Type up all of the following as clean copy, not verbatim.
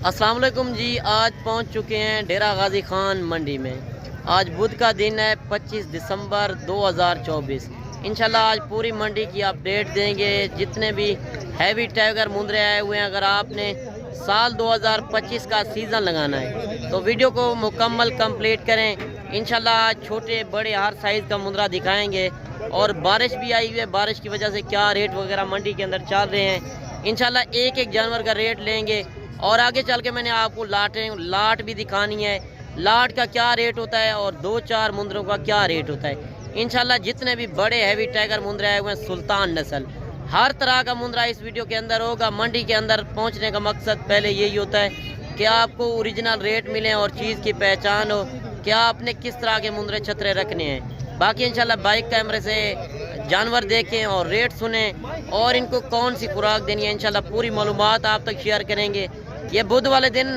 अस्सलाम वालेकुम जी। आज पहुंच चुके हैं डेरा गाजी खान मंडी में। आज बुध का दिन है 25 दिसंबर 2024। इंशाल्लाह आज पूरी मंडी की अपडेट देंगे। जितने भी हैवी टाइगर मुंदरे आए हुए हैं, अगर आपने साल 2025 का सीज़न लगाना है तो वीडियो को मुकम्मल कंप्लीट करें। इंशाल्लाह आज छोटे बड़े हर साइज़ का मुंदरा दिखाएंगे। और बारिश भी आई हुई है, बारिश की वजह से क्या रेट वगैरह मंडी के अंदर चल रहे हैं, इंशाल्लाह एक एक जानवर का रेट लेंगे। और आगे चल के मैंने आपको लाट भी दिखानी है, लाट का क्या रेट होता है और 2-4 मुंदरों का क्या रेट होता है। इंशाल्लाह जितने भी बड़े हैवी टाइगर मुंदरे आए हुए हैं, सुल्तान नस्ल, हर तरह का मुंदरा इस वीडियो के अंदर होगा। मंडी के अंदर पहुंचने का मकसद पहले यही होता है कि आपको ओरिजिनल रेट मिले और चीज़ की पहचान हो, क्या आपने किस तरह के मुंदरे छतरे रखने हैं। बाकी इंशाल्लाह बाइक कैमरे से जानवर देखें और रेट सुने और इनको कौन सी खुराक देनी है, इंशाल्लाह पूरी मालूमात आप तक शेयर करेंगे। ये बुध वाले दिन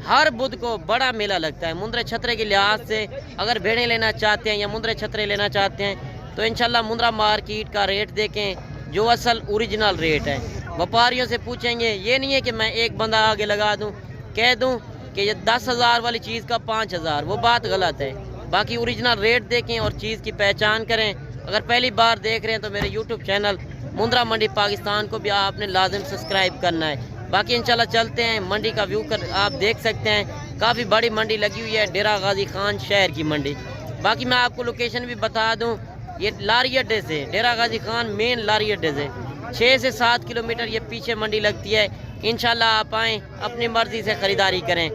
हर बुध को बड़ा मेला लगता है मुंदरे छतरे के लिहाज से। अगर भेड़ें लेना चाहते हैं या मुंदरे छतरे लेना चाहते हैं तो इंशाल्लाह मुंदरा मार्केट का रेट देखें जो असल ओरिजिनल रेट है। व्यापारियों से पूछेंगे, ये नहीं है कि मैं एक बंदा आगे लगा दूं, कह दूं कि ये 10,000 वाली चीज़ का 5,000, वो बात गलत है। बाकी ओरिजिनल रेट देखें और चीज़ की पहचान करें। अगर पहली बार देख रहे हैं तो मेरे यूट्यूब चैनल मुंदरा मंडी पाकिस्तान को भी आपने लाजिम सब्सक्राइब करना है। बाकी इंशाल्लाह चलते हैं मंडी का व्यू कर आप देख सकते हैं। काफ़ी बड़ी मंडी लगी हुई है, डेरा गाजी खान शहर की मंडी। बाकी मैं आपको लोकेशन भी बता दूं, ये लारी अड्डे से, डेरा गाजी खान मेन लारी अड्डे से 6 से 7 किलोमीटर ये पीछे मंडी लगती है। इंशाल्लाह आप आएँ, अपनी मर्ज़ी से ख़रीदारी करें।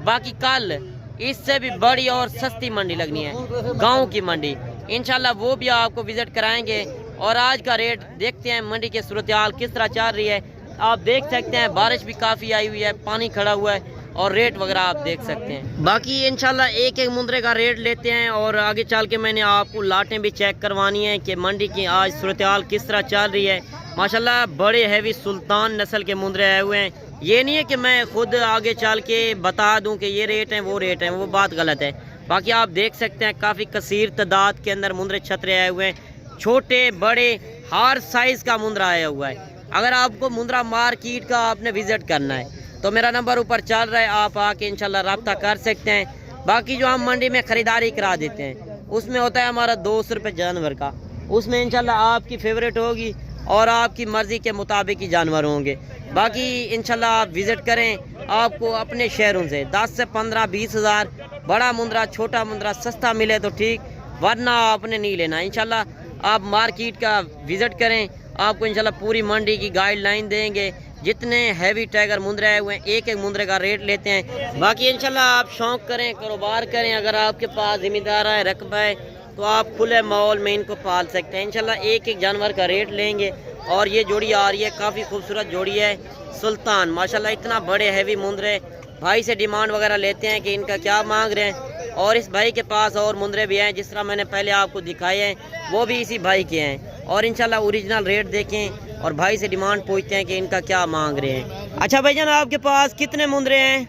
बाकी कल इससे भी बड़ी और सस्ती मंडी लगनी है, गाँव की मंडी, इंशाल्लाह वो भी आपको विज़िट कराएँगे। और आज का रेट देखते हैं मंडी के सूरत हाल किस तरह चल रही है। आप देख सकते हैं बारिश भी काफ़ी आई हुई है, पानी खड़ा हुआ है और रेट वगैरह आप देख सकते हैं। बाकी इंशाल्लाह एक एक मुंदरे का रेट लेते हैं और आगे चल के मैंने आपको लाटें भी चेक करवानी है कि मंडी की आज सूरत हाल किस तरह चल रही है। माशाल्लाह बड़े हैवी सुल्तान नस्ल के मुंदरे आए हुए हैं। ये नहीं है कि मैं खुद आगे चल के बता दूँ कि ये रेट हैं वो रेट हैं, वो बात गलत है। बाकी आप देख सकते हैं काफ़ी कसीर तादाद के अंदर मुंदरे छतरे आए हुए हैं, छोटे बड़े हर साइज़ का मुंदरा आया हुआ है। अगर आपको मुंदरा मार्केट का आपने विज़िट करना है तो मेरा नंबर ऊपर चल रहा है, आप आके इंशाल्लाह रब्ता कर सकते हैं। बाकी जो हम मंडी में ख़रीदारी करा देते हैं उसमें होता है हमारा 200 रुपये जानवर का, उसमें इंशाल्लाह आपकी फेवरेट होगी और आपकी मर्ज़ी के मुताबिक ही जानवर होंगे। बाकी इंशाल्लाह आप विज़िट करें, आपको अपने शहरों से 10 से 15-20 हज़ार बड़ा मुंदरा छोटा मुंदरा सस्ता मिले तो ठीक, वरना आपने नहीं लेना। इंशाल्लाह आप मार्केट का विज़िट करें, आपको इंशाल्लाह पूरी मंडी की गाइडलाइन देंगे। जितने हैवी टाइगर मुंदरे आए हुए हैं एक एक मुंदरे का रेट लेते हैं। बाकी इंशाल्लाह आप शौक़ करें, कारोबार करें, अगर आपके पास ज़िम्मेदार है, रकबा है तो आप खुले माहौल में इनको पाल सकते हैं। इंशाल्लाह एक एक जानवर का रेट लेंगे। और ये जोड़ी आ रही है, काफ़ी खूबसूरत जोड़ी है सुल्तान, माशाल्लाह इतना बड़े हैवी मुंदरे। भाई से डिमांड वगैरह लेते हैं कि इनका क्या मांग रहे हैं। और इस भाई के पास और मुंदरे भी हैं, जिस तरह मैंने पहले आपको दिखाए हैं वो भी इसी भाई के हैं। और इंशाल्लाह ओरिजिनल रेट देखें और भाई से डिमांड पूछते हैं कि इनका क्या मांग रहे हैं। अच्छा भाईजान, आपके पास कितने मुंदरे हैं?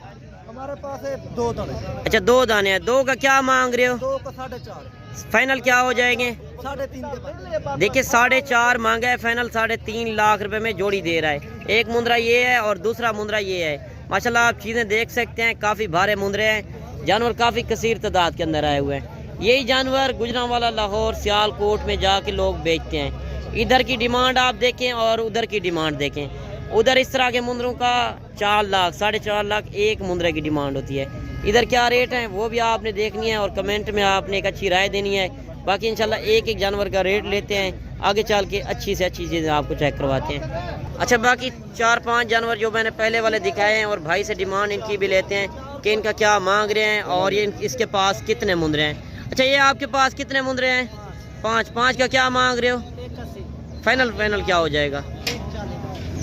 हमारे पास है 2 दाने। अच्छा 2 दाने हैं, 2 का क्या मांग रहे हो? 2 का 4.5। फाइनल क्या हो जाएंगे? 3.5। देखिए 4.5 मांगा है, फाइनल 3.5 लाख रुपए में जोड़ी दे रहा है। एक मुंदरा ये है और दूसरा मुंदरा ये है। माशाल्लाह आप चीज़ें देख सकते हैं, काफ़ी भारे मुंदरे हैं, जानवर काफ़ी कसीर तादाद के अंदर आए हुए हैं। यही जानवर गुजरांवाला, लाहौर, सियालकोट में जाके लोग बेचते हैं। इधर की डिमांड आप देखें और उधर की डिमांड देखें। उधर इस तरह के मुंदरों का 4 लाख 4.5 लाख एक मुंदरे की डिमांड होती है। इधर क्या रेट है वो भी आपने देखनी है और कमेंट में आपने एक अच्छी राय देनी है। बाकी इंशाल्लाह एक एक जानवर का रेट लेते हैं, आगे चल के अच्छी से अच्छी चीज़ें आपको चेक करवाते हैं। अच्छा बाकी 4-5 जानवर जो मैंने पहले वाले दिखाए हैं और भाई से डिमांड इनकी भी लेते हैं कि इनका क्या मांग रहे हैं और ये इसके पास कितने मुंदरे हैं। अच्छा ये आपके पास कितने मुंदरे हैं? 5 का क्या मांग रहे हो? फाइनल क्या हो जाएगा?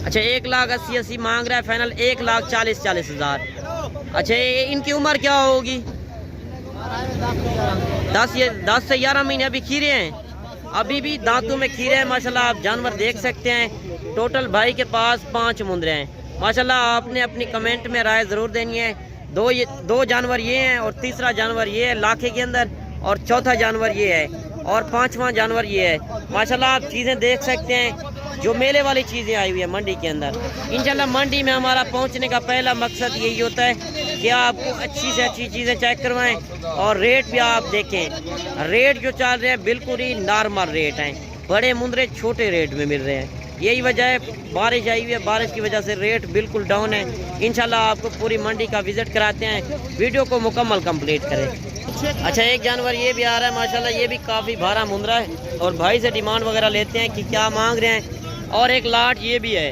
अच्छा 1,80,000 मांग रहा है, फाइनल 1,40,000 हज़ार। अच्छा इनकी उम्र क्या होगी? 10 से 11 महीने अभी खीरे हैं, अभी भी दांतों में खीरे हैं। माशाल्लाह आप जानवर देख सकते हैं। टोटल भाई के पास 5 मुंदरे हैं। माशाल्लाह आपने अपनी कमेंट में राय ज़रूर देनी है। 2 जानवर ये हैं और तीसरा जानवर ये है लाखे के अंदर और चौथा जानवर ये है और 5वां जानवर ये है। माशाल्लाह आप चीज़ें देख सकते हैं, जो मेले वाली चीज़ें आई हुई है मंडी के अंदर। इंशाल्लाह मंडी में हमारा पहुंचने का पहला मकसद यही होता है कि आपको अच्छी से अच्छी चीज़ें चेक करवाएं और रेट भी आप देखें। रेट जो चल रहे हैं बिल्कुल ही नॉर्मल रेट हैं, बड़े मुंदरे छोटे रेट में मिल रहे हैं। यही वजह है, बारिश आई हुई है, बारिश की वजह से रेट बिल्कुल डाउन है। इंशाल्लाह आपको पूरी मंडी का विज़िट कराते हैं, वीडियो को मुकम्मल कंप्लीट करें। अच्छा, एक जानवर ये भी आ रहा है माशाल्लाह, ये भी काफ़ी भारा मुंदरा है और भाई से डिमांड वगैरह लेते हैं कि क्या मांग रहे हैं। और एक लाट ये भी है,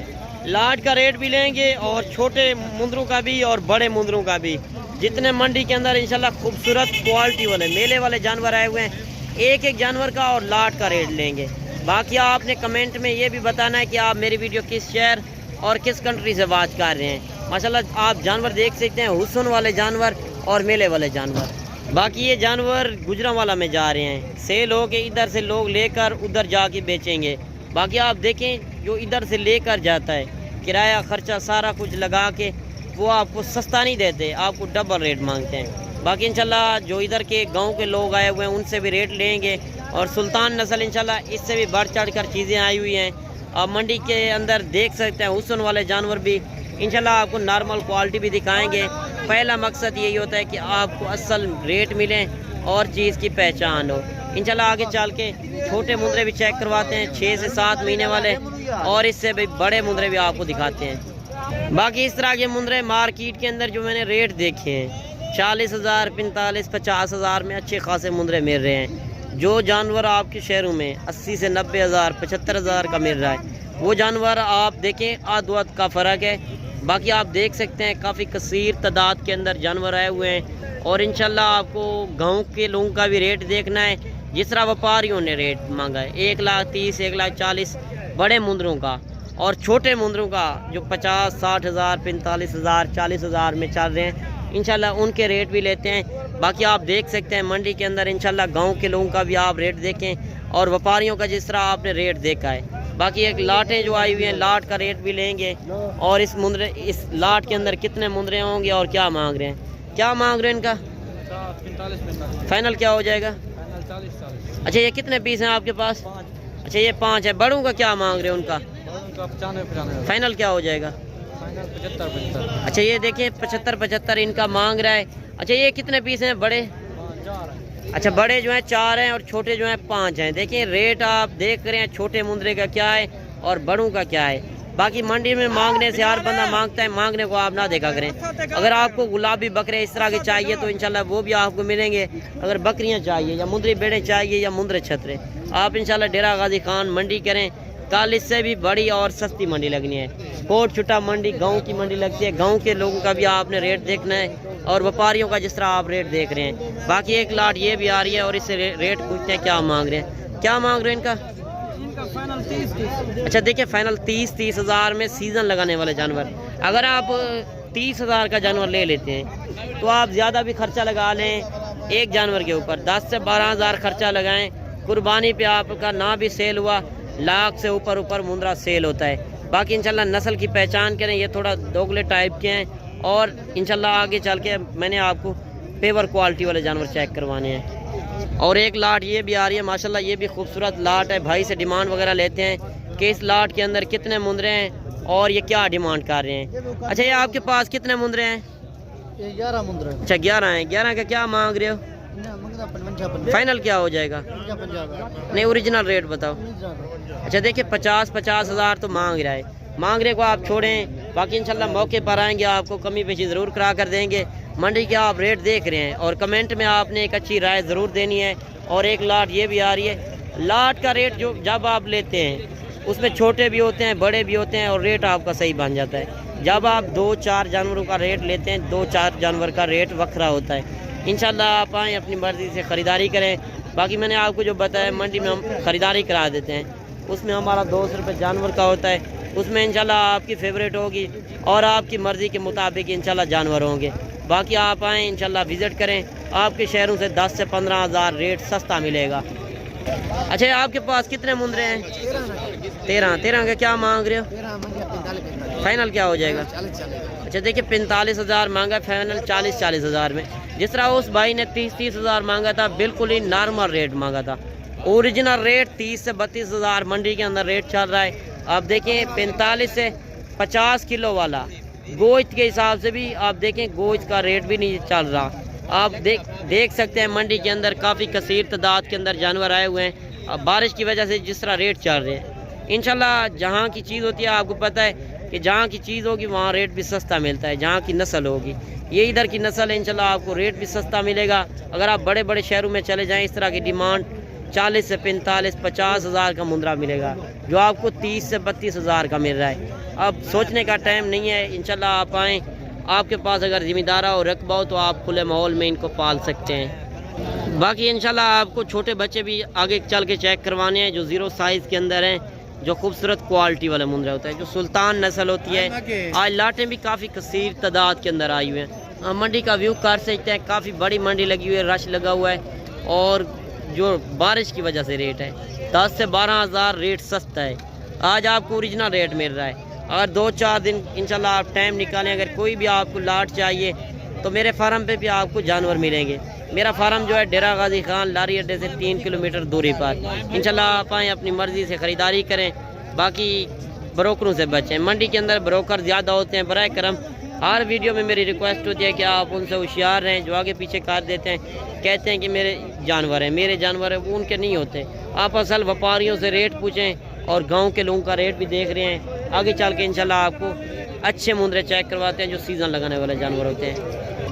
लाट का रेट भी लेंगे और छोटे मुंदरों का भी और बड़े मुंदरों का भी। जितने मंडी के अंदर इंशाल्लाह खूबसूरत क्वालिटी वाले मेले वाले जानवर आए हुए हैं, एक एक जानवर का और लाट का रेट लेंगे। बाकी आपने कमेंट में ये भी बताना है कि आप मेरी वीडियो किस शहर और किस कंट्री से वाच कर रहे हैं। माशाल्लाह आप जानवर देख सकते हैं, हुस्न वाले जानवर और मेले वाले जानवर। बाकी ये जानवर गुजरांवाला में जा रहे हैं, सेल हो के इधर से लोग लेकर उधर जाके बेचेंगे। बाकी आप देखें जो इधर से लेकर जाता है, किराया खर्चा सारा कुछ लगा के वो आपको सस्ता नहीं देते, आपको डबल रेट मांगते हैं। बाकी इंशाल्लाह जो इधर के गांव के लोग आए हुए हैं उनसे भी रेट लेंगे। और सुल्तान नस्ल इंशाल्लाह इससे भी बढ़ चढ़ कर चीज़ें आई हुई हैं। आप मंडी के अंदर देख सकते हैं हुस्न वाले जानवर भी इंशाल्लाह आपको नॉर्मल क्वालिटी भी दिखाएंगे। पहला मकसद यही होता है कि आपको असल रेट मिले और चीज़ की पहचान हो। इंशाल्लाह आगे चल के छोटे मुंदरे भी चेक करवाते हैं, 6 से 7 महीने वाले, और इससे भी बड़े मुंदरे भी आपको दिखाते हैं। बाकी इस तरह के मुंदरे मार्केट के अंदर जो मैंने रेट देखे हैं 40,000, 45,000, 50,000 में अच्छे खासे मुंदरे मिल रहे हैं। जो जानवर आपके शहरों में 80 से 90,000, 75,000 का मिल रहा है, वो जानवर आप देखें आध का फ़र्क है। बाकी आप देख सकते हैं काफ़ी कसीर तादाद के अंदर जानवर आए हुए हैं। और इंशाल्लाह आपको गांव के लोगों का भी रेट देखना है, जिस तरह व्यापारियों ने रेट मांगा है 1,30,000, 1,40,000 बड़े मुंदरों का, और छोटे मुंदरों का जो 50,000, 60,000, 45,000, 40,000 में चल रहे हैं, इंशाल्लाह उनके रेट भी लेते हैं। बाकी आप देख सकते हैं मंडी के अंदर इंशाल्लाह गांव के लोगों का भी आप रेट देखें और व्यापारियों का जिस तरह आपने रेट देखा है। बाकी एक लाटें जो आई हुई हैं, लाट का रेट भी लेंगे और इस लाट के अंदर कितने मुंदरे होंगे और क्या मांग रहे हैं, क्या मांग रहे हैं इनका। 45 फाइनल क्या हो जाएगा। 40। अच्छा, ये कितने पीस हैं आपके पास। अच्छा, ये 5 है। बड़ों का क्या मांग रहे हैं उनका। 95। फाइनल क्या हो जाएगा। 75। अच्छा, ये देखिए 75 इनका मांग रहा है। अच्छा, ये कितने पीस हैं बड़े। अच्छा, बड़े जो हैं 4 हैं और छोटे जो हैं 5 हैं। देखिए रेट आप देख रहे हैं, छोटे मुंदरे का क्या है और बड़ों का क्या है। बाकी मंडी में मांगने से हर बंदा मांगता है, मांगने को आप ना देखा करें। अगर आपको गुलाबी बकरे इस तरह के चाहिए तो इंशाल्लाह वो भी आपको मिलेंगे। अगर बकरियां चाहिए या मुंदरी बेड़े चाहिए या मुंदरे छतरे, आप इंशाल्लाह डेरा गाजी खान मंडी करें। कल इससे भी बड़ी और सस्ती मंडी लगनी है। कोट छुट्टा मंडी गाँव की मंडी लगती है, गाँव के लोगों का भी आपने रेट देखना है और व्यापारियों का जिस तरह आप रेट देख रहे हैं। बाकी एक लाट ये भी आ रही है और इससे रेट पूछते हैं क्या मांग रहे हैं, क्या मांग रहे हैं इनका। फाइनल 30। अच्छा, देखिए फाइनल 30,000 में सीज़न लगाने वाले जानवर। अगर आप 30,000 का जानवर ले लेते हैं तो आप ज़्यादा भी खर्चा लगा लें एक जानवर के ऊपर, 10 से 12,000 खर्चा लगाएं, कुर्बानी पे आपका ना भी सेल हुआ, लाख से ऊपर मुंदरा सेल होता है। बाकी इंशाल्लाह नस्ल की पहचान करें, ये थोड़ा दोगले टाइप के हैं और इंशाल्लाह आगे चल के मैंने आपको पेवर क्वालिटी वाले जानवर चेक करवाने हैं। और एक लाट ये भी आ रही है माशाल्लाह, ये भी खूबसूरत लाट है। भाई से डिमांड वगैरह लेते हैं कि इस लाट के अंदर कितने मुंदरे हैं और ये क्या डिमांड कर रहे हैं। अच्छा, ये आपके पास कितने मुंदरे हैं। 11 मुंदरे। अच्छा, 11 हैं। 11 का क्या मांग रहे हो। फाइनल क्या हो जाएगा। नहीं, ओरिजिनल रेट बताओ। अच्छा, देखिए 50,000 तो मांग रहा है, मांगने को आप छोड़ें। बाकी इंशाल्लाह मौके पर आएंगे आपको कमी पेशी ज़रूर करा कर देंगे। मंडी के आप रेट देख रहे हैं और कमेंट में आपने एक अच्छी राय ज़रूर देनी है। और एक लाट ये भी आ रही है। लाट का रेट जो जब आप लेते हैं उसमें छोटे भी होते हैं, बड़े भी होते हैं और रेट आपका सही बन जाता है। जब आप 2-4 जानवरों का रेट लेते हैं, 2-4 जानवर का रेट वखरा होता है। इंशाल्लाह आप आएँ, अपनी मर्ज़ी से ख़रीदारी करें। बाकी मैंने आपको जो बताया मंडी में हम ख़रीदारी करा देते हैं, उसमें हमारा 200 रुपये जानवर का होता है। उसमें इंशाल्लाह आपकी फेवरेट होगी और आपकी मर्ज़ी के मुताबिक इंशाल्लाह जानवर होंगे। बाकी आप आएँ, इंशाल्लाह विज़िट करें। आपके शहरों से 10 से 15,000 रेट सस्ता मिलेगा। अच्छा, आपके पास कितने मुंदरे हैं। 13 का क्या मांग रहे हो। फाइनल क्या हो जाएगा। अच्छा, देखिए 45,000 मांगा, फाइनल 40,000 में। जिस तरह उस भाई ने 30,000 मांगा था, बिल्कुल ही नॉर्मल रेट मांगा था। ओरिजिनल रेट 30 से 32,000 मंडी के अंदर रेट चल रहा है। आप देखें 45 से 50 किलो वाला गोश्त के हिसाब से भी आप देखें गोश्त का रेट भी नहीं चल रहा। आप देख सकते हैं मंडी के अंदर काफ़ी कसीर तादाद के अंदर जानवर आए हुए हैं। अब बारिश की वजह से जिस तरह रेट चल रहे हैं, इंशाल्लाह जहाँ की चीज़ होती है आपको पता है कि जहाँ की चीज़ होगी वहाँ रेट भी सस्ता मिलता है। जहाँ की नस्ल होगी, ये इधर की नस्ल है, इंशाल्लाह आपको रेट भी सस्ता मिलेगा। अगर आप बड़े बड़े शहरों में चले जाएँ, इस तरह की डिमांड 40 से 45 50 हज़ार का मुंद्रा मिलेगा, जो आपको 30 से 32 हज़ार का मिल रहा है। अब सोचने का टाइम नहीं है, इंशाल्लाह आप आएँ, आपके पास अगर ज़िम्मेदारा और रकबा हो तो आप खुले माहौल में इनको पाल सकते हैं। बाकी इंशाल्लाह आपको छोटे बच्चे भी आगे चल के चेक करवाने हैं जो ज़ीरो साइज़ के अंदर हैं, जो खूबसूरत क्वालिटी वाला मुंद्रा होता है, जो सुल्तान नस्ल होती है। आज लाटें भी काफ़ी कसीर तादाद के अंदर आई हुई हैं। मंडी का व्यू कर सकते हैं, काफ़ी बड़ी मंडी लगी हुई है, रश लगा हुआ है। और जो बारिश की वजह से रेट है 10 से 12 हज़ार रेट सस्ता है। आज आपको ओरिजिनल रेट मिल रहा है। अगर 2-4 दिन इंशाल्लाह आप टाइम निकालें, अगर कोई भी आपको लाट चाहिए तो मेरे फार्म पे भी आपको जानवर मिलेंगे। मेरा फार्म जो है डेरा गाजी खान लारी अड्डे से 3 किलोमीटर दूरी पर। इंशाल्लाह आप आएँ, अपनी मर्ज़ी से ख़रीदारी करें, बाकी ब्रोकरों से बचें। मंडी के अंदर ब्रोकर ज़्यादा होते हैं, बराए करम हर वीडियो में मेरी रिक्वेस्ट होती है कि आप उनसे होशियार रहें। जो आगे पीछे कर देते हैं, कहते हैं कि मेरे जानवर हैं, मेरे जानवर हैं, वो उनके नहीं होते। आप असल व्यापारियों से रेट पूछें और गांव के लोगों का रेट भी देख रहे हैं। आगे चल के इंशाल्लाह आपको अच्छे मुंद्रे चेक करवाते हैं जो सीज़न लगाने वाले जानवर होते हैं।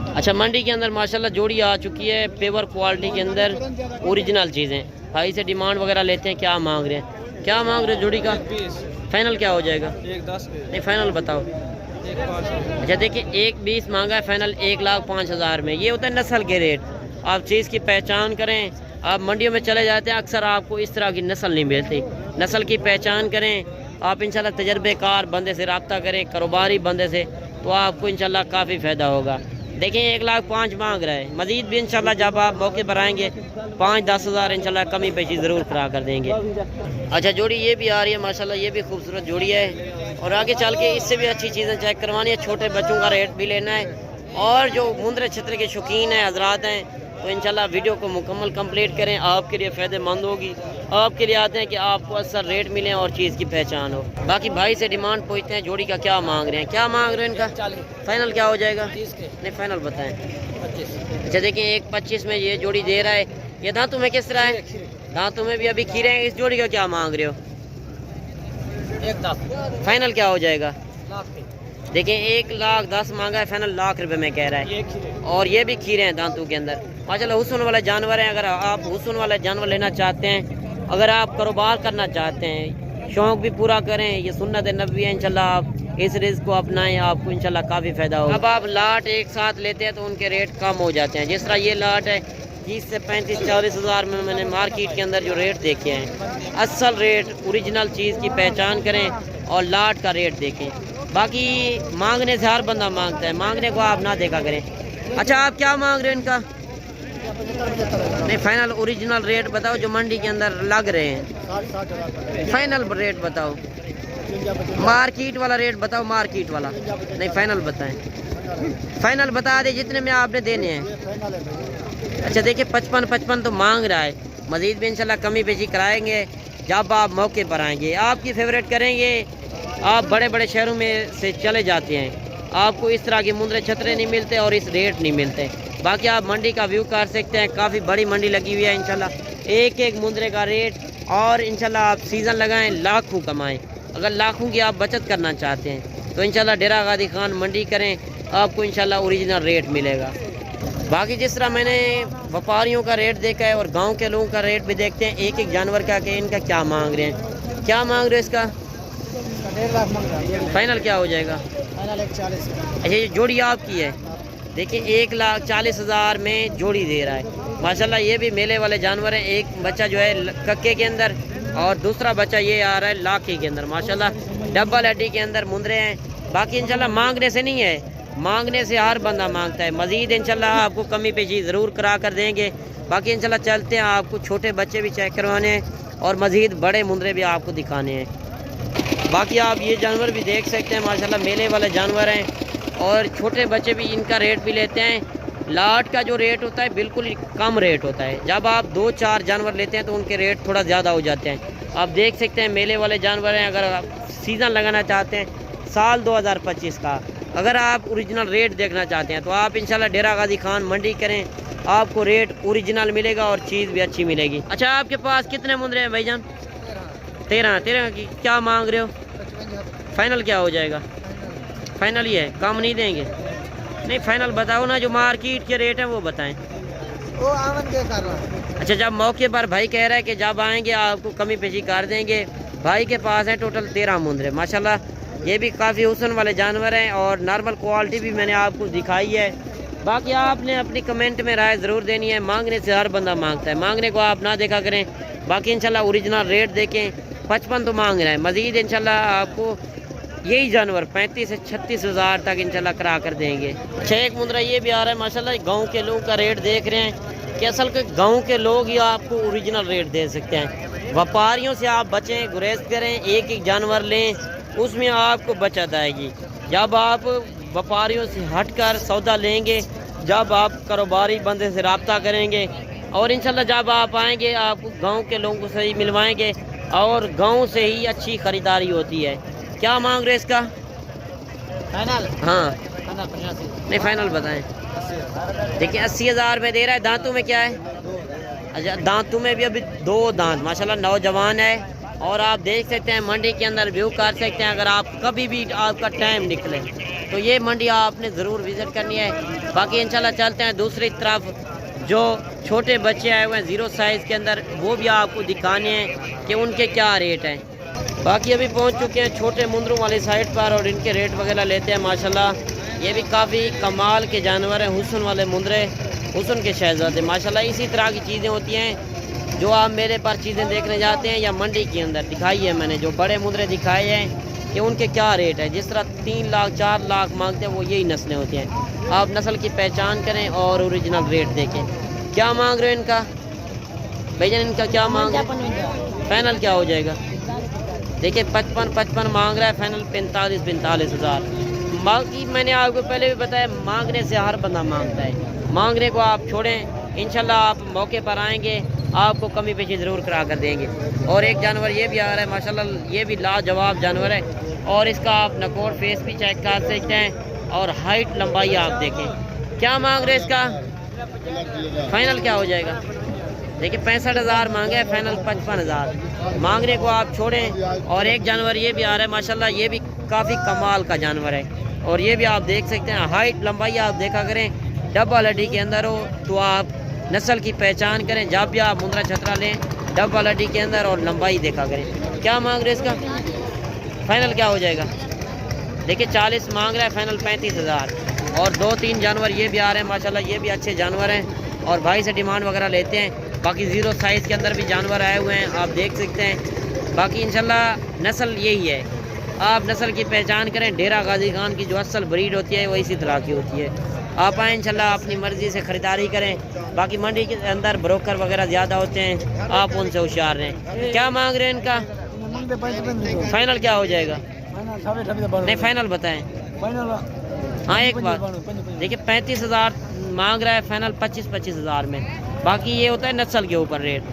अच्छा, मंडी के अंदर माशाल्लाह जोड़ी आ चुकी है पेवर क्वालिटी के अंदर, ओरिजिनल चीज़ें। भाई से डिमांड वगैरह लेते हैं, क्या मांग रहे हैं, क्या मांग रहे हैं जोड़ी का? फाइनल क्या हो जाएगा? 1.10 नहीं, फाइनल बताओ। अच्छा देखिए, 1.20 मांगा है, फाइनल 1,05,000 में। ये होता है नस्ल के रेट। आप चीज़ की पहचान करें। आप मंडियों में चले जाते हैं, अक्सर आपको इस तरह की नस्ल नहीं मिलती। नस्ल की पहचान करें आप, इंशाल्लाह तजर्बेकार बंदे से रब्ता करें, कारोबारी बंदे से, तो आपको इंशाल्लाह काफ़ी फ़ायदा होगा। देखें 1,05,000 मांग रहा है, मज़ीद भी इंशाल्लाह जब आप मौके पर आएंगे 5-10 हज़ार इंशाल्लाह कमी पेशी ज़रूर करा कर देंगे। अच्छा, जोड़ी ये भी आ रही है माशाल्लाह, ये भी खूबसूरत जोड़ी है। और आगे चल के इससे भी अच्छी चीज़ें चेक करवानी है, छोटे बच्चों का रेट भी लेना है। और जो मुंद्रे छतरे के शौकीन हैं हजरात हैं, तो इंशाल्लाह वीडियो को मुकम्मल कंप्लीट करें, आपके लिए फ़ायदेमंद होगी। आपके लिए आते हैं कि आपको असल रेट मिले और चीज़ की पहचान हो। बाकी भाई से डिमांड पूछते हैं जोड़ी का क्या मांग रहे हैं, क्या मांग रहे हैं इनका? 40। फाइनल क्या हो जाएगा? 30 के। नहीं, फाइनल बताएं। 25। अच्छा देखिए, 1.25 में ये जोड़ी दे रहा है। ये दांतों में किस तरह है? दांतों में भी अभी खीरे हैं। इस जोड़ी का क्या मांग रहे हो? 1.10। फाइनल क्या हो जाएगा? लाख के। देखिए 1,10,00,000 मांगा है, फाइनल ₹1,00,000 में कह रहा है। ये खीरे। और ये भी खीरे हैं दांतों के अंदर। माशाल्लाह हुस्न वाले जानवर हैं। अगर आप हुस्न वाले जानवर लेना चाहते हैं, अगर आप कारोबार करना चाहते हैं, शौक़ भी पूरा करें, ये सुन्नत नबी है, इंशाल्लाह आप इस रिज़्क़ को अपनाएं, आपको इंशाल्लाह काफ़ी फ़ायदा होगा। अब आप लाट एक साथ लेते हैं तो उनके रेट कम हो जाते हैं। जिस तरह ये लाट है 30 से 35-40 हज़ार में मैंने मार्केट के अंदर जो रेट देखे हैं, असल रेट ओरिजिनल चीज़ की पहचान करें और लाट का रेट देखें। बाकी मांगने से हर बंदा मांगता है, मांगने को आप ना देखा करें। अच्छा, आप क्या मांग रहे हैं इनका? नहीं, फाइनल ओरिजिनल रेट बताओ जो मंडी के अंदर लग रहे हैं। फाइनल रेट बताओ, मार्केट वाला रेट बताओ, मार्केट वाला नहीं, फाइनल बताएं। फाइनल बता दे जितने में आपने देने हैं। अच्छा देखिए 55 तो मांग रहा है, मज़ीद भी इंशाल्लाह कमी पेशी कराएंगे जब आप मौके पर आएंगे। आपकी फेवरेट करेंगे। आप बड़े बड़े शहरों में से चले जाते हैं, आपको इस तरह के मुंद्रे छतरे नहीं मिलते और इस रेट नहीं मिलते। बाकी आप मंडी का व्यू कर सकते हैं, काफ़ी बड़ी मंडी लगी हुई है इंशाल्लाह। एक एक मुंद्रे का रेट, और इंशाल्लाह आप सीज़न लगाएं, लाखों कमाएं। अगर लाखों की आप बचत करना चाहते हैं तो इंशाल्लाह डेरा गाजी खान मंडी करें, आपको इंशाल्लाह ओरिजिनल रेट मिलेगा। बाकी जिस तरह मैंने व्यापारियों का रेट देखा है और गांव के लोगों का रेट भी देखते हैं एक एक जानवर का, कि इनका क्या मांग रहे हैं, क्या मांग रहे हैं इसका? 1.5 लाख मांग रहा है। फाइनल क्या हो जाएगा? फाइनल 1.40। अच्छा, ये जोड़ी आपकी है। देखिए 1,40,000 में जोड़ी दे रहा है माशाल्लाह। ये भी मेले वाले जानवर हैं। एक बच्चा जो है कक्के के अंदर और दूसरा बच्चा ये आ रहा है लाखे के अंदर माशाल्लाह। डबल हड्डी के अंदर मुंद्रे हैं। बाकी इंशाल्लाह मांगने से नहीं है, मांगने से हर बंदा मांगता है। मज़ीद इंशाल्लाह आपको कमी पेशी ज़रूर करा कर देंगे। बाकी इंशाल्लाह चलते हैं, आपको छोटे बच्चे भी चेक करवाने हैं और मज़ीद बड़े मुंद्रे भी आपको दिखाने हैं। बाकी आप ये जानवर भी देख सकते हैं माशाल्लाह, मेले वाले जानवर हैं और छोटे बच्चे भी इनका रेट भी लेते हैं। लाट का जो रेट होता है बिल्कुल ही कम रेट होता है। जब आप 2-4 जानवर लेते हैं तो उनके रेट थोड़ा ज़्यादा हो जाते हैं। आप देख सकते हैं मेले वाले जानवर हैं। अगर आप सीज़न लगाना चाहते हैं साल 2025 का, अगर आप ओरिजिनल रेट देखना चाहते हैं तो आप इंशाल्लाह डेरा गाजी खान मंडी करें, आपको रेट ओरिजिनल मिलेगा और चीज़ भी अच्छी मिलेगी। अच्छा, आपके पास कितने मुंदरे हैं भाईजान? 13 की क्या मांग रहे हो? फाइनल क्या हो जाएगा? फाइनल ही है, कम नहीं देंगे? नहीं, फाइनल बताओ ना, जो मार्केट के रेट हैं वो बताएं। वो आवन के कर रहा है। अच्छा, जब मौके पर भाई कह रहा है कि जब आएंगे आपको कमी पेशी कर देंगे। भाई के पास है टोटल 13 मुंदरे माशाल्लाह। ये भी काफ़ी हुस्न वाले जानवर हैं और नॉर्मल क्वालिटी भी मैंने आपको दिखाई है। बाकी आपने अपनी कमेंट में राय ज़रूर देनी है। मांगने से हर बंदा मांगता है, मांगने को आप ना देखा करें। बाकी इंशाल्लाह ओरिजिनल रेट देखें। 55 तो मांग रहे हैं, मज़ीद इंशाल्लाह आपको यही जानवर 35 से 36 हज़ार तक इंशाल्लाह करा कर देंगे। अच्छा, एक मुंदरा ये भी आ रहा है माशाल्लाह। गांव के लोग का रेट देख रहे हैं कि असल के गांव के लोग ही आपको ओरिजिनल रेट दे सकते हैं। व्यापारियों से आप बचें, गुरेज करें, एक एक जानवर लें, उसमें आपको बचत आएगी। जब आप व्यापारियों से हटकर सौदा लेंगे, जब आप कारोबारी बंदे से रब्ता करेंगे और इंशाल्लाह जब आप आएंगे आपको गाँव के लोगों से ही मिलवाएँगे और गाँव से ही अच्छी ख़रीदारी होती है। क्या मांग रहे इसका? फाइनल? हाँ, फाइनल 85। नहीं फाइनल बताएं। देखिए 80 हज़ार में दे रहा है। दांतों में क्या है? अच्छा, दांतों में भी अभी 2 दांत माशाल्लाह नौजवान है। और आप देख सकते हैं मंडी के अंदर व्यू कर सकते हैं। अगर आप कभी भी आपका टाइम निकले तो ये मंडी आपने ज़रूर विज़िट करनी है। बाकी इंशाल्लाह चलते हैं दूसरी तरफ। जो छोटे बच्चे आए हुए हैं 0 साइज़ के अंदर, वो भी आपको दिखाने हैं कि उनके क्या रेट हैं। बाकी अभी पहुंच चुके हैं छोटे मुंदरों वाली साइड पर और इनके रेट वगैरह लेते हैं माशाल्लाह। ये भी काफ़ी कमाल के जानवर हैं, हुस्न वाले मुंदरे, हुस्न के शहजादे माशाल्लाह। इसी तरह की चीज़ें होती हैं जो आप मेरे पर चीज़ें देखने जाते हैं या मंडी के अंदर दिखाई है मैंने। जो बड़े मुंदरे दिखाए हैं कि उनके क्या रेट है। जिस तरह 3 लाख 4 लाख मांगते हैं वो यही नस्लें होती हैं। आप नस्ल की पहचान करें और ओरिजिनल रेट देखें। क्या मांग रहे हो इनका भैया? इनका क्या मांग रहे हैं? फाइनल क्या हो जाएगा? देखिए 55 मांग रहा है, फाइनल 45 हज़ार। बाकी मैंने आपको पहले भी बताया, मांगने से हर बंदा मांगता है। मांगने को आप छोड़ें, इंशाल्लाह आप मौके पर आएंगे आपको कमी पेशी ज़रूर करा कर देंगे। और एक जानवर ये भी आ रहा है माशाल्लाह, ये भी लाजवाब जानवर है और इसका आप नकोर फेस भी चेक कर सकते हैं और हाइट लंबाई आप देखें। क्या मांग रहे हैं इसका? फाइनल क्या हो जाएगा? देखिए 65 हज़ार मांगे है, फाइनल 55 हज़ार। मांगने को आप छोड़ें। और एक जानवर ये भी आ रहा है माशाल्लाह, ये भी काफ़ी कमाल का जानवर है और ये भी आप देख सकते हैं। हाइट लंबाई आप देखा करें। डबल हड्डी के अंदर हो तो आप नस्ल की पहचान करें। जब भी आप मुंदरा छतरा लें डबल हड्डी के अंदर और लंबाई देखा करें। क्या मांग रहे इसका? फाइनल क्या हो जाएगा? देखिए 40 मांग रहा है, फाइनल 35 हज़ार। और 2-3 जानवर ये भी आ रहे हैं माशाल्लाह, ये भी अच्छे जानवर हैं और भाई से डिमांड वगैरह लेते हैं। बाकी 0 साइज़ के अंदर भी जानवर आए हुए हैं, आप देख सकते हैं। बाकी इंशाल्लाह नस्ल यही है, आप नस्ल की पहचान करें। डेरा गाजी खान की जो असल ब्रीड होती है वो इसी तरह की होती है। आप आएँ इंशाल्लाह अपनी मर्ज़ी से ख़रीदारी करें। बाकी मंडी के अंदर ब्रोकर वगैरह ज़्यादा होते हैं, आप उनसे होशियार रहें। क्या मांग रहे हैं इनका? फाइनल क्या हो जाएगा? नहीं फाइनल बताएं। हाँ एक बात देखिए 35 हज़ार मांग रहा है, फाइनल 25 हज़ार में। बाकी ये होता है नस्ल के ऊपर रेट।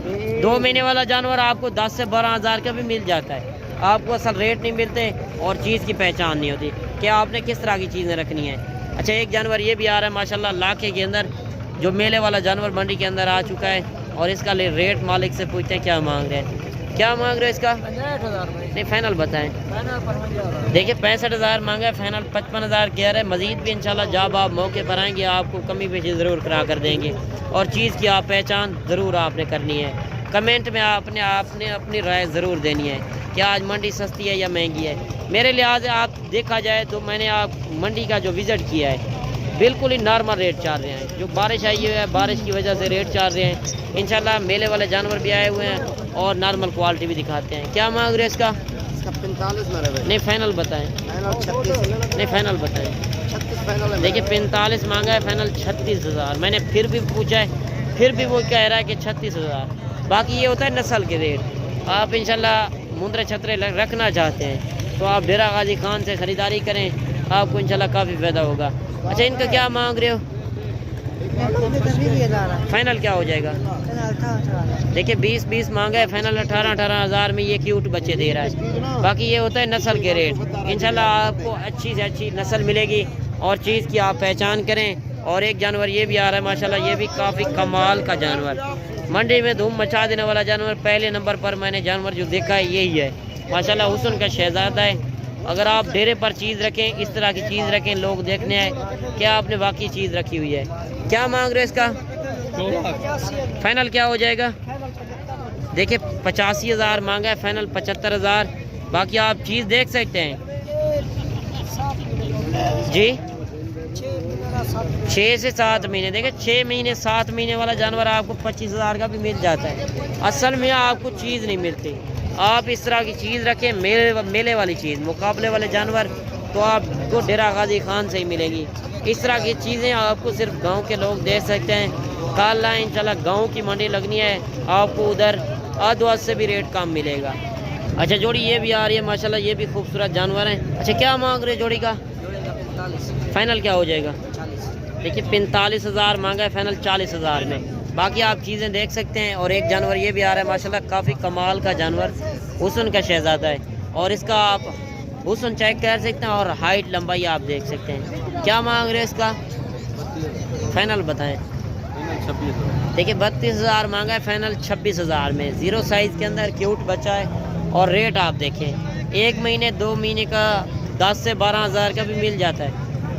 2 महीने वाला जानवर आपको 10 से 12 हज़ार का भी मिल जाता है। आपको असल रेट नहीं मिलते और चीज़ की पहचान नहीं होती कि आपने किस तरह की चीज़ें रखनी है। अच्छा, एक जानवर ये भी आ रहा है माशाल्लाह लाखे के अंदर, जो मेले वाला जानवर मंडी के अंदर आ चुका है और इसका रेट मालिक से पूछते हैं क्या मांग रहे हैं। क्या मांग रहे हो इसका? 65,000। नहीं फाइनल बताएं। देखिए 65 हज़ार मांगा है, फाइनल 55 हज़ार कह रहे हैं। मज़ीद भी इंशाल्लाह जब आप मौके पर आएंगे आपको कमी पेशी ज़रूर करा कर देंगे और चीज़ की आप पहचान ज़रूर आपने करनी है। कमेंट में आपने अपनी राय ज़रूर देनी है कि आज मंडी सस्ती है या महंगी है। मेरे लिहाज से आप देखा जाए तो मैंने आप मंडी का जो विज़िट किया है बिल्कुल ही नॉर्मल रेट चल रहे हैं। जो बारिश आई है बारिश की वजह से रेट चल रहे हैं। इंशाल्लाह मेले वाले जानवर भी आए हुए हैं और नॉर्मल क्वालिटी भी दिखाते हैं। क्या मांग रहे हैं इसका? 45 में रहे। नहीं फाइनल बताएं। फाइनल 36। नहीं फाइनल बताएं। 36 फाइनल है। देखिए 45 मांगा है, फाइनल 36 हज़ार। मैंने फिर भी पूछा है, फिर भी वो कह रहा है कि 36 हज़ार। बाकी ये होता है नस्ल के रेट। आप इंशाल्लाह मुंदरे छतरे रखना चाहते हैं तो आप डेरा गाजी खान से ख़रीदारी करें, आपको इंशाल्लाह काफ़ी फ़ायदा होगा। अच्छा, इनका क्या मांग रहे हो? फाइनल क्या हो जाएगा? देखिए 20-20 मांगा है, फाइनल 18-18 हज़ार में ये क्यूट बच्चे दे रहा है। बाकी ये होता है नस्ल के रेट। इंशाल्लाह आपको अच्छी से अच्छी नस्ल मिलेगी और चीज़ की आप पहचान करें। और एक जानवर ये भी आ रहा है माशाल्लाह, ये भी काफ़ी कमाल का जानवर, मंडी में धूम मचा देने वाला जानवर। पहले नंबर पर मैंने जानवर जो देखा है यही है माशाल्लाह, हुस्न का शहजादा है। अगर आप डेरे पर चीज़ रखें, इस तरह की चीज़ रखें, लोग देखने आए क्या आपने वाकई चीज़ रखी हुई है। क्या मांग रहे हो इसका? फाइनल क्या हो जाएगा? देखिए 85,000 मांगा है, फाइनल 75,000। बाकी आप चीज़ देख सकते हैं जी। 6 से 7 महीने, देखिए 6 महीने 7 महीने वाला जानवर आपको 25,000 का भी मिल जाता है। असल में आपको चीज़ नहीं मिलती। आप इस तरह की चीज़ रखें, मेले वाली चीज़, मुकाबले वाले जानवर तो आपको डेरा गाजी खान से ही मिलेगी। इस तरह की चीज़ें आपको सिर्फ गांव के लोग दे सकते हैं। कल इंशाल्लाह गांव की मंडी लगनी है, आपको उधर आधवास से भी रेट कम मिलेगा। अच्छा जोड़ी ये भी आ रही है माशाल्लाह, ये भी खूबसूरत जानवर हैं। अच्छा क्या मांग रहे जोड़ी का? फाइनल क्या हो जाएगा? देखिए 45,000 मांगा है, फाइनल 40,000 में। बाकी आप चीज़ें देख सकते हैं। और एक जानवर ये भी आ रहा है माशाल्लाह, काफ़ी कमाल का जानवर, हुस्न का शहजादा है। और इसका आप हुस्न चेक कर सकते हैं और हाइट लंबाई आप देख सकते हैं। क्या मांग रहे हैं इसका? फाइनल बताएं। देखिए 32,000 मांगा है, फाइनल 26,000 में। 0 साइज़ के अंदर क्यूट बच्चा है। और रेट आप देखें, 1 महीने 2 महीने का 10 से 12,000 का भी मिल जाता है।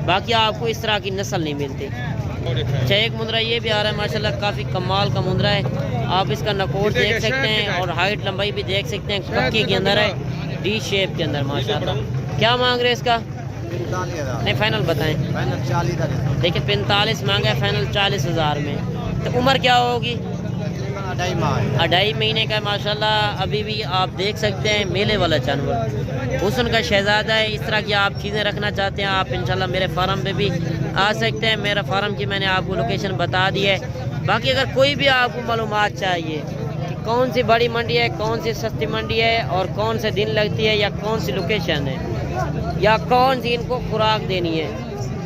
बाकी आपको इस तरह की नस्ल नहीं मिलती। अच्छा एक मुंद्रा ये भी आ रहा है माशाल्लाह, काफ़ी कमाल का मुंद्रा है। आप इसका नकोट देख सकते हैं और हाइट लंबाई भी देख सकते हैं। कक्की के अंदर है, डी शेप के अंदर माशाल्लाह। क्या मांग रहे हैं इसका? नहीं फाइनल बताएं। देखिए 45 मांगा है, फाइनल 40,000 में। तो उम्र क्या होगी? 2.5 महीने का माशाल्लाह। अभी भी आप देख सकते हैं मेले वाला जानवर, हुस्न का शहजादा है। इस तरह की आप चीज़ें रखना चाहते हैं आप इंशाल्लाह मेरे फार्म पे भी आ सकते हैं। मेरा फार्म की मैंने आपको लोकेशन बता दी है। बाकी अगर कोई भी आपको मालूमात चाहिए कि कौन सी बड़ी मंडी है, कौन सी सस्ती मंडी है और कौन से दिन लगती है या कौन सी लोकेशन है या कौन सी इनको खुराक देनी है,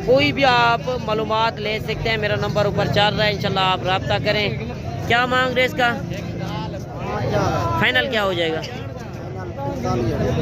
कोई भी आप मालूमात ले सकते हैं। मेरा नंबर ऊपर चल रहा है, इंशाल्लाह आप रब्ता करें। क्या मांग रहे इसका? फाइनल क्या हो जाएगा?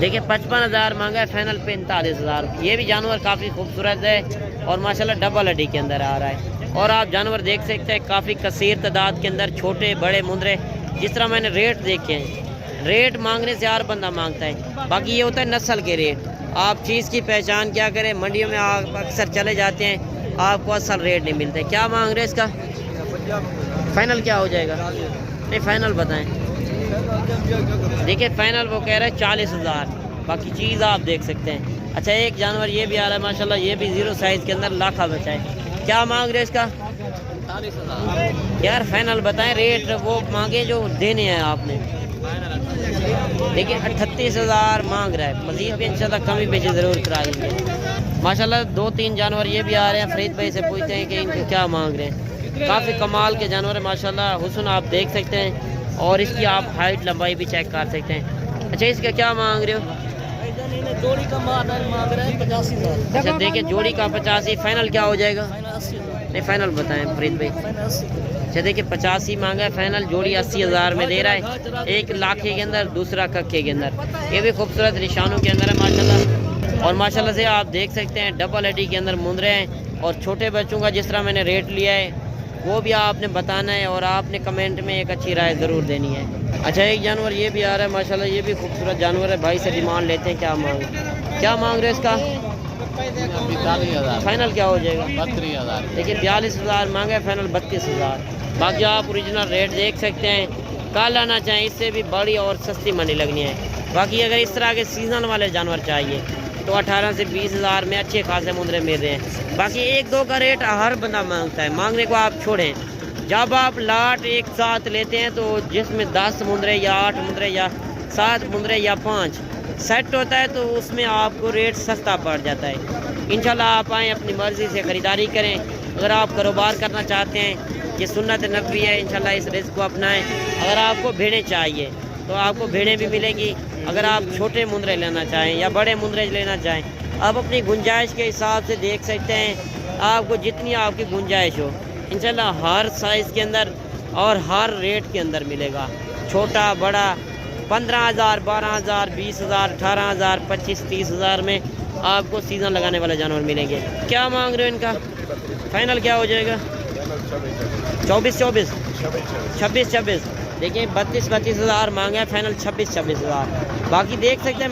देखिए 55,000 मांगा है, फाइनल 45,000। ये भी जानवर काफ़ी खूबसूरत है और माशाल्लाह डबल हड्डी के अंदर आ रहा है। और आप जानवर देख सकते हैं काफ़ी कसीर तादाद के अंदर, छोटे बड़े मुंदरे। जिस तरह मैंने रेट देखे हैं, रेट मांगने से हर बंदा मांगता है। बाकी ये होता है नस्ल के रेट। आप चीज़ की पहचान क्या करें, मंडियों में आप अक्सर चले जाते हैं, आपको असल रेट नहीं मिलते। क्या मांग रहे इसका? फाइनल क्या हो जाएगा? नहीं फाइनल बताएं। देखिए फाइनल वो कह रहा है 40,000। बाकी चीज़ आप देख सकते हैं। अच्छा एक जानवर ये भी आ रहा है माशाल्लाह, ये भी 0 साइज़ के अंदर लाखा बचा है। क्या मांग रहे इसका? 45,000 यार फाइनल बताएं। रेट वो मांगे जो देने हैं आपने। देखिए 38,000 मांग रहा है, मजीद भी इंशाल्लाह कमी बेची ज़रूर कराएंगे। माशाल्लाह 2-3 जानवर ये भी आ रहे हैं। फरीद भाई से पूछते हैं कि इनको क्या मांग रहे हैं। काफ़ी कमाल के जानवर है माशाल्लाह, हुस्न आप देख सकते हैं और इसकी आप हाइट लंबाई भी चेक कर सकते हैं। अच्छा इसका क्या मांग रहे हो? जोड़ी का मांग रहे हैं 85,000। अच्छा देखिए जोड़ी का 85। फाइनल क्या हो जाएगा? नहीं फाइनल बताएं फरीद भाई। अच्छा देखिए 85 मांगा है, फाइनल जोड़ी 80,000 में दे रहा है। एक लाखे के अंदर, दूसरा कक्के के अंदर। ये भी खूबसूरत निशानों के अंदर है माशाल्लाह। और माशाल्लाह से आप देख सकते हैं डबल हड्डी के अंदर मुंदरे हैं। और छोटे बच्चों का जिस तरह मैंने रेट लिया है वो भी आपने बताना है और आपने कमेंट में एक अच्छी राय ज़रूर देनी है। अच्छा एक जानवर ये भी आ रहा है माशाल्लाह, ये भी खूबसूरत जानवर है। भाई से डिमांड लेते हैं, क्या मांग रहे हैं इसका? 42,000। फाइनल क्या हो जाएगा? 32,000। देखिए 42,000 मांगा है, फाइनल 32,000। बाकी आप ओरिजिनल रेट देख सकते हैं। कल आना चाहें, इससे भी बड़ी और सस्ती मंडी लगनी है। बाकी अगर इस तरह के सीजन वाले जानवर चाहिए तो 18 से 20,000 में अच्छे खासे मुंदरे मिल रहे हैं। बाकी 1-2 का रेट हर बंदा मांगता है, मांगने को आप छोड़ें। जब आप लाट एक साथ लेते हैं तो जिसमें 10 मुंदरे या 8 मुंदरे या 7 मुंदरे या 5 सेट होता है तो उसमें आपको रेट सस्ता पड़ जाता है। इंशाल्लाह आप आएँ, अपनी मर्ज़ी से ख़रीदारी करें। अगर आप कारोबार करना चाहते हैं, ये सुन्नत नबवी है, इंशाल्लाह इस रिस्क को अपनाएं। अगर आपको भेड़ें चाहिए तो आपको भेड़ें भी मिलेंगी। अगर आप छोटे मुंदरे लेना चाहें या बड़े मुंदरे लेना चाहें, आप अपनी गुंजाइश के हिसाब से देख सकते हैं। आपको जितनी आपकी गुंजाइश हो इंशाल्लाह हर साइज़ के अंदर और हर रेट के अंदर मिलेगा। छोटा बड़ा 15,000, 12,000, 20,000, 18,000, 25, 30,000 में आपको सीज़न लगाने वाले जानवर मिलेंगे। क्या मांग रहे हो इनका? फाइनल क्या हो जाएगा? 24, 26। देखिए 32 हज़ार मांगा है, फाइनल 26 हज़ार। बाकी देख सकते हैं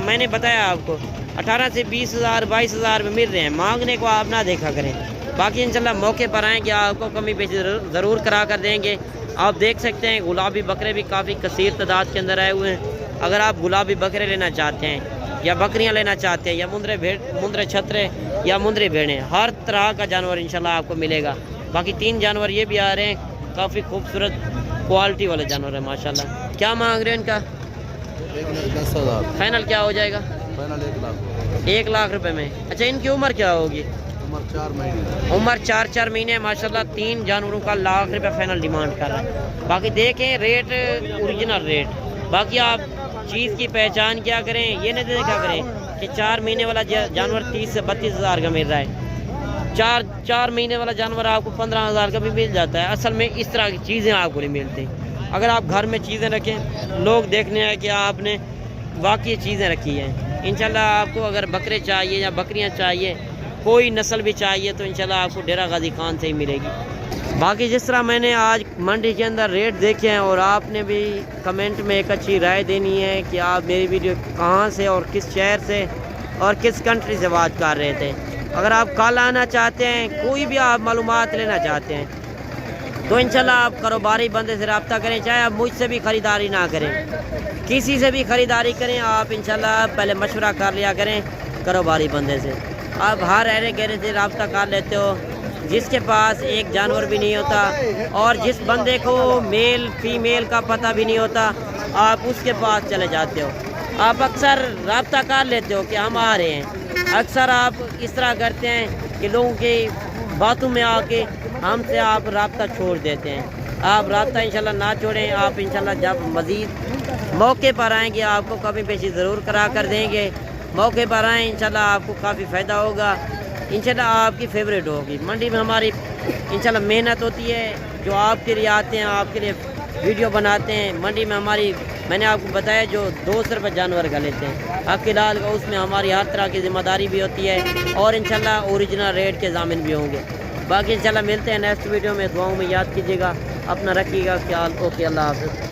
मैंने बताया आपको 18 से 20 हज़ार 22 हज़ार में मिल रहे हैं। मांगने को आप ना देखा करें। बाकी इंशाल्लाह मौके पर आएंगे आपको कमी पेशी ज़रूर करा कर देंगे। आप देख सकते हैं गुलाबी बकरे भी काफ़ी कसीर तादाद के अंदर आए हुए हैं। अगर आप गुलाबी बकरे लेना चाहते हैं या बकरियां लेना चाहते हैं या मुंदरे छतरे या मुंदरी भेड़ें, हर तरह का जानवर इंशाल्लाह आपको मिलेगा। बाकी 3 जानवर ये भी आ रहे हैं, काफ़ी खूबसूरत क्वालिटी वाले जानवर है माशाल्लाह। क्या मांग रहे हैं इनका? 10,000। फाइनल क्या हो जाएगा? फाइनल 1 लाख। 1 लाख रुपए में। अच्छा, इनकी उम्र क्या होगी? उम्र 4 महीने। उम्र 4 महीने माशाल्लाह। 3 जानवरों का लाख रुपए फाइनल डिमांड कर रहा है। बाकी देखें रेट ओरिजिनल रेट। बाकी आप चीज़ की पहचान क्या करें, ये नहीं देखा करें कि 4 महीने वाला जानवर 30 से 32 हज़ार का मिल रहा है। 4 महीने वाला जानवर आपको 15 हज़ार का भी मिल जाता है। असल में इस तरह की चीज़ें आपको नहीं मिलती। अगर आप घर में चीज़ें रखें, लोग देखने हैं कि आपने वाकई चीज़ें रखी हैं। इंशाल्लाह आपको अगर बकरे चाहिए या बकरियां चाहिए, कोई नस्ल भी चाहिए, तो इंशाल्लाह आपको डेरा गाजी खान से ही मिलेगी। बाकी जिस तरह मैंने आज मंडी के अंदर रेट देखे हैं और आपने भी कमेंट में एक अच्छी राय देनी है कि आप मेरी वीडियो कहाँ से और किस शहर से और किस कंट्री से बात कर रहे थे। अगर आप कल आना चाहते हैं, कोई भी आप मालूमात लेना चाहते हैं, तो इंशाल्लाह आप कारोबारी बंदे से रब्ता करें। चाहे आप मुझसे भी ख़रीदारी ना करें, किसी से भी ख़रीदारी करें, आप इंशाल्लाह पहले मशवरा कर लिया करें कारोबारी बंदे से। आप हर अरे गहरे से रब्ता कर लेते हो, जिसके पास एक जानवर भी नहीं होता और जिस बंदे को मेल फीमेल का पता भी नहीं होता, आप उसके पास चले जाते हो। आप अक्सर रब्ता कर लेते हो कि हम आ रहे हैं। अक्सर आप इस तरह करते हैं कि लोगों की बातों में आके हमसे आप रब्ता छोड़ देते हैं। आप रब्ता इंशाल्लाह ना छोड़ें। आप इंशाल्लाह जब मज़ीद मौके पर आएंगे आपको कमी पेशी ज़रूर करा कर देंगे। मौके पर आएँ, इंशाल्लाह आपको काफ़ी फ़ायदा होगा। इंशाल्लाह आपकी फेवरेट होगी। मंडी में हमारी इंशाल्लाह मेहनत होती है, जो आपके लिए आते हैं, आपके लिए वीडियो बनाते हैं। मंडी में हमारी, मैंने आपको बताया, जो 200 रुपये जानवर का लेते हैं आपके लाल का, उसमें हमारी हर तरह की ज़िम्मेदारी भी होती है और इंशाल्लाह ओरिजिनल रेट के ज़ामिन भी होंगे। बाकी इंशाल्लाह मिलते हैं नेक्स्ट वीडियो में। दुआओं में याद कीजिएगा, अपना रखिएगा ख्याल। ओके, अल्लाह हाफ़िज़।